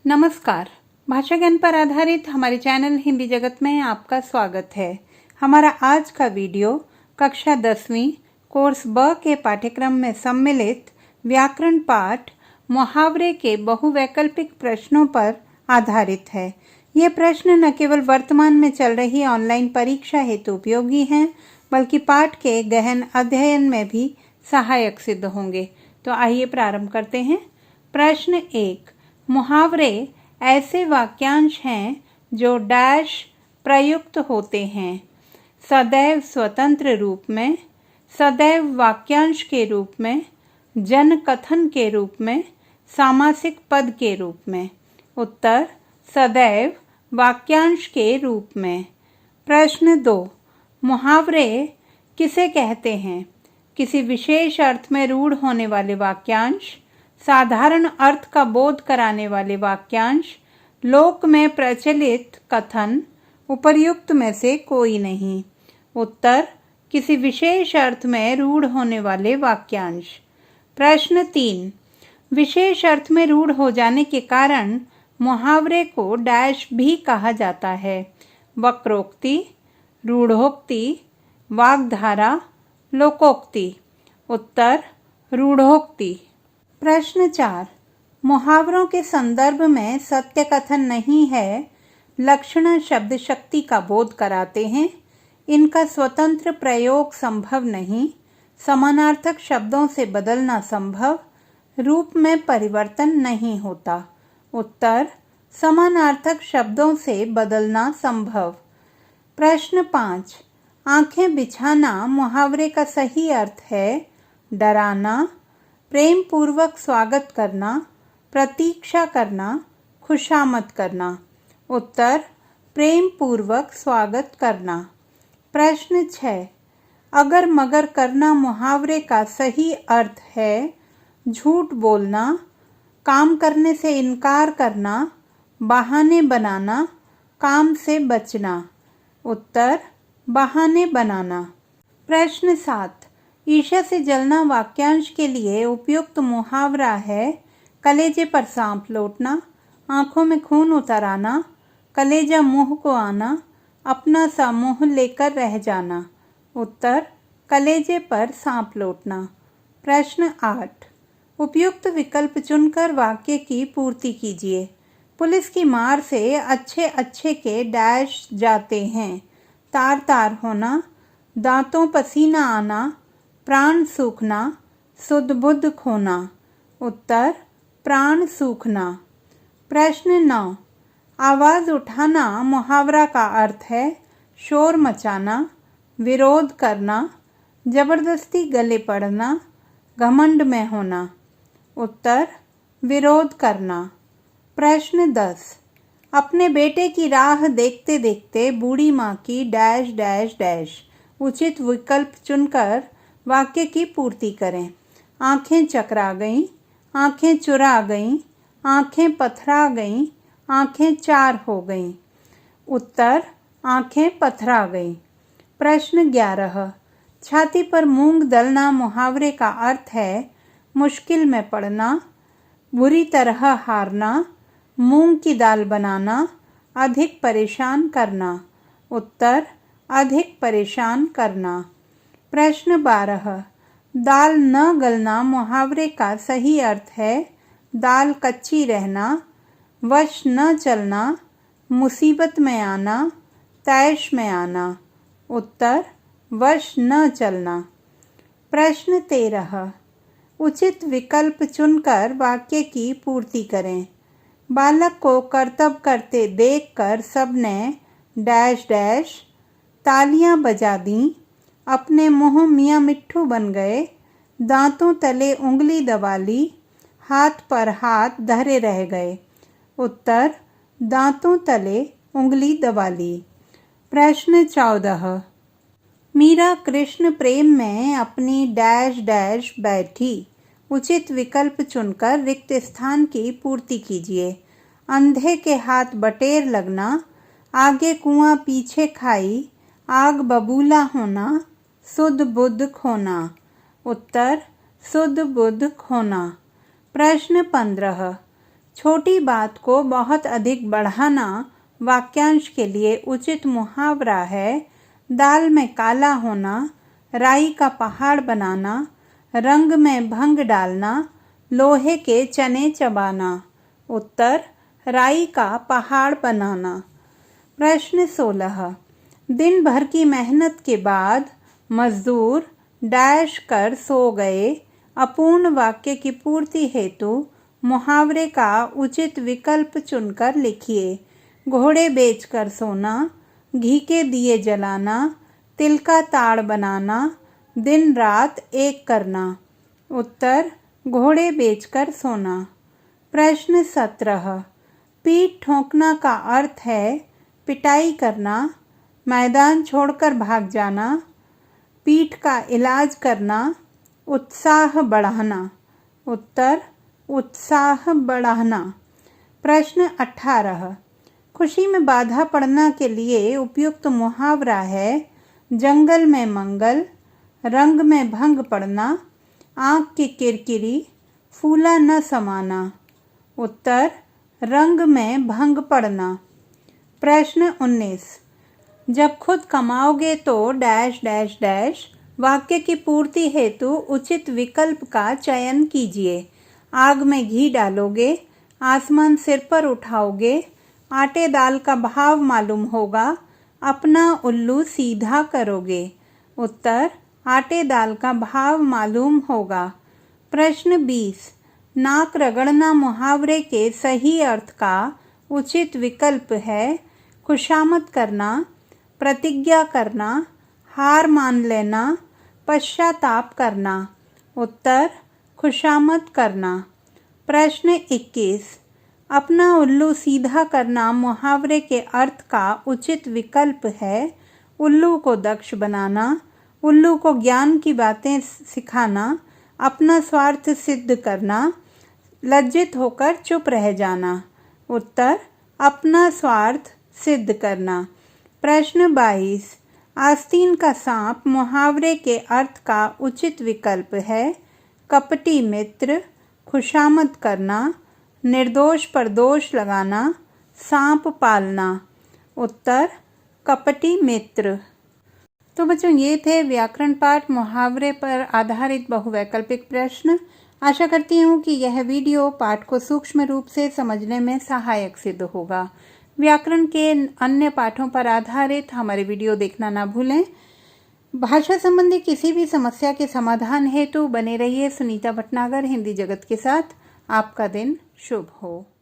नमस्कार। भाषा ज्ञान पर आधारित हमारे चैनल हिंदी जगत में आपका स्वागत है। हमारा आज का वीडियो कक्षा 10वीं कोर्स ब के पाठ्यक्रम में सम्मिलित व्याकरण पाठ मुहावरे के बहुवैकल्पिक प्रश्नों पर आधारित है। ये प्रश्न न केवल वर्तमान में चल रही ऑनलाइन परीक्षा हेतु उपयोगी हैं, बल्कि पाठ के गहन अध्ययन में भी सहायक सिद्ध होंगे। तो आइए प्रारंभ करते हैं। प्रश्न 1। मुहावरे ऐसे वाक्यांश हैं जो डैश प्रयुक्त होते हैं। सदैव स्वतंत्र रूप में, सदैव वाक्यांश के रूप में, जन कथन के रूप में, सामासिक पद के रूप में। उत्तर सदैव वाक्यांश के रूप में। प्रश्न 2। मुहावरे किसे कहते हैं? किसी विशेष अर्थ में रूढ़ होने वाले वाक्यांश, साधारण अर्थ का बोध कराने वाले वाक्यांश, लोक में प्रचलित कथन, उपर्युक्त में से कोई नहीं। उत्तर किसी विशेष अर्थ में रूढ़ होने वाले वाक्यांश। प्रश्न 3। विशेष अर्थ में रूढ़ हो जाने के कारण मुहावरे को डैश भी कहा जाता है। वक्रोक्ति, रूढ़ोक्ति, वाग्धारा, लोकोक्ति। उत्तर रूढ़ोक्ति। प्रश्न 4। मुहावरों के संदर्भ में सत्य कथन नहीं है, लक्षण शब्द शक्ति का बोध कराते हैं, इनका स्वतंत्र प्रयोग संभव नहीं, समानार्थक शब्दों से बदलना संभव, रूप में परिवर्तन नहीं होता। उत्तर समानार्थक शब्दों से बदलना संभव। प्रश्न 5। आंखें बिछाना मुहावरे का सही अर्थ है डराना, प्रेम पूर्वक स्वागत करना, प्रतीक्षा करना, खुशामद करना। उत्तर प्रेम पूर्वक स्वागत करना। प्रश्न 6। अगर मगर करना मुहावरे का सही अर्थ है झूठ बोलना, काम करने से इनकार करना, बहाने बनाना, काम से बचना। उत्तर बहाने बनाना। प्रश्न 7। ईर्ष्या से जलना वाक्यांश के लिए उपयुक्त मुहावरा है कलेजे पर सांप लौटना, आंखों में खून उतर आना, कलेजा मुंह को आना, अपना सा मुंह लेकर रह जाना। उत्तर कलेजे पर सांप लौटना। प्रश्न 8। उपयुक्त विकल्प चुनकर वाक्य की पूर्ति कीजिए। पुलिस की मार से अच्छे अच्छे के डैश जाते हैं। तार तार होना, दांतों पसीना आना, प्राण सूखना, सुध बुध खोना। उत्तर प्राण सूखना। प्रश्न 9। आवाज उठाना मुहावरा का अर्थ है शोर मचाना, विरोध करना, जबरदस्ती गले पड़ना, घमंड में होना। उत्तर विरोध करना। प्रश्न 10। अपने बेटे की राह देखते देखते बूढ़ी माँ की डैश डैश डैश। उचित विकल्प चुनकर वाक्य की पूर्ति करें। आंखें चकरा गईं, आंखें चुरा गईं, आंखें पथरा गईं, आंखें चार हो गईं। उत्तर आंखें पथरा गईं। प्रश्न 11। छाती पर मूंग दलना मुहावरे का अर्थ है मुश्किल में पड़ना, बुरी तरह हारना, मूंग की दाल बनाना, अधिक परेशान करना। उत्तर अधिक परेशान करना। प्रश्न 12। दाल न गलना मुहावरे का सही अर्थ है दाल कच्ची रहना, वश न चलना, मुसीबत में आना, तैश में आना। उत्तर वश न चलना। प्रश्न 13। उचित विकल्प चुनकर वाक्य की पूर्ति करें। बालक को करतब करते देखकर सबने डैश डैश तालियां बजा दी, अपने मुंह मियाँ मिट्ठू बन गए, दांतों तले उंगली दबा ली, हाथ पर हाथ धरे रह गए। उत्तर दांतों तले उंगली दबा ली। प्रश्न 14। मीरा कृष्ण प्रेम में अपनी डैश डैश बैठी। उचित विकल्प चुनकर रिक्त स्थान की पूर्ति कीजिए। अंधे के हाथ बटेर लगना, आगे कुआं पीछे खाई, आग बबूला होना, सुध बुध खोना। उत्तर सुध बुध खोना। प्रश्न 15। छोटी बात को बहुत अधिक बढ़ाना वाक्यांश के लिए उचित मुहावरा है। दाल में काला होना, राई का पहाड़ बनाना, रंग में भंग डालना, लोहे के चने चबाना। उत्तर राई का पहाड़ बनाना। प्रश्न 16। दिन भर की मेहनत के बाद मजदूर डैश कर सो गए। अपूर्ण वाक्य की पूर्ति हेतु मुहावरे का उचित विकल्प चुनकर लिखिए। घोड़े बेचकर सोना, घी के दिए जलाना, तिल का ताड़ बनाना, दिन रात एक करना। उत्तर घोड़े बेचकर सोना। प्रश्न 17। पीठ ठोंकना का अर्थ है पिटाई करना, मैदान छोड़कर भाग जाना, पीठ का इलाज करना, उत्साह बढ़ाना। उत्तर उत्साह बढ़ाना। प्रश्न 18। खुशी में बाधा पड़ना के लिए उपयुक्त मुहावरा है जंगल में मंगल, रंग में भंग पड़ना, आँख की किरकिरी, फूला न समाना। उत्तर रंग में भंग पड़ना। प्रश्न 19। जब खुद कमाओगे तो डैश डैश डैश। वाक्य की पूर्ति हेतु उचित विकल्प का चयन कीजिए। आग में घी डालोगे, आसमान सिर पर उठाओगे, आटे दाल का भाव मालूम होगा, अपना उल्लू सीधा करोगे। उत्तर आटे दाल का भाव मालूम होगा। प्रश्न 20। नाक रगड़ना मुहावरे के सही अर्थ का उचित विकल्प है खुशामद करना, प्रतिज्ञा करना, हार मान लेना, पश्चाताप करना। उत्तर खुशामद करना। प्रश्न 21। अपना उल्लू सीधा करना मुहावरे के अर्थ का उचित विकल्प है उल्लू को दक्ष बनाना, उल्लू को ज्ञान की बातें सिखाना, अपना स्वार्थ सिद्ध करना, लज्जित होकर चुप रह जाना। उत्तर अपना स्वार्थ सिद्ध करना। प्रश्न 22। आस्तीन का सांप मुहावरे के अर्थ का उचित विकल्प है कपटी मित्र, खुशामद करना, निर्दोष पर दोष लगाना, सांप पालना। उत्तर कपटी मित्र। तो बच्चों ये थे व्याकरण पाठ मुहावरे पर आधारित बहुवैकल्पिक प्रश्न। आशा करती हूँ कि यह वीडियो पाठ को सूक्ष्म रूप से समझने में सहायक सिद्ध होगा। व्याकरण के अन्य पाठों पर आधारित हमारे वीडियो देखना ना भूलें। भाषा संबंधी किसी भी समस्या के समाधान हेतु बने रहिए सुनीता भटनागर हिंदी जगत के साथ। आपका दिन शुभ हो।